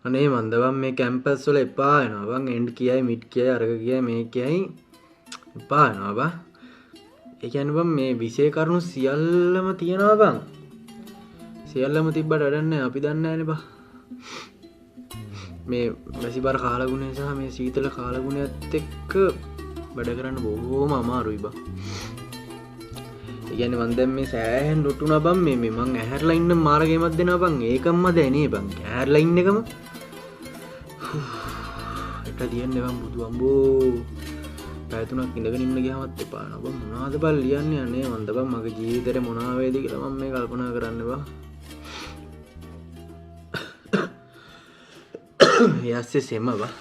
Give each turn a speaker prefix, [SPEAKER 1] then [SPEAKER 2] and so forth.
[SPEAKER 1] අනේ මන්ද බං මේ කැම්පස් වල එපා වෙනවා බං එන්ඩ් කියයි මිඩ් කියයි අරක කියයි මේ කියයි එපා වෙනවා බං. ඒ කියන්නේ බං මේ විෂය කරුණු සියල්ලම තියනවා බං. සියල්ලම තිබ්බට වැඩක් නැහැ අපි දන්නේ නැහැනේ බං. මේ මැසිබර කාලගුණය සහ මේ සීතල කාලගුණයත් එක්ක වැඩ කරන්න බොහෝම අමාරුයි බං. ඒ කියන්නේ මන් දැන් මේ සෑහෙන් ලොටුනා බං මේ මං ඇහැරලා ඉන්න මාර්ගෙමක් දෙනවා බං ඒකම්ම දැනේ බං ඇහැරලා ඉන්න එකම එක තියන්නේ බං බුදු අම්බෝ පැය 3ක් ඉඳගෙන ඉන්න ගියාමත් එපා නෝ බං මොනවද බං ලියන්නේ අනේ මන්ද බං මගේ ජීවිතේට මොනවා වේද කියලා මම මේ කල්පනා කරන්නේ බං. යස්සේ සෙම බං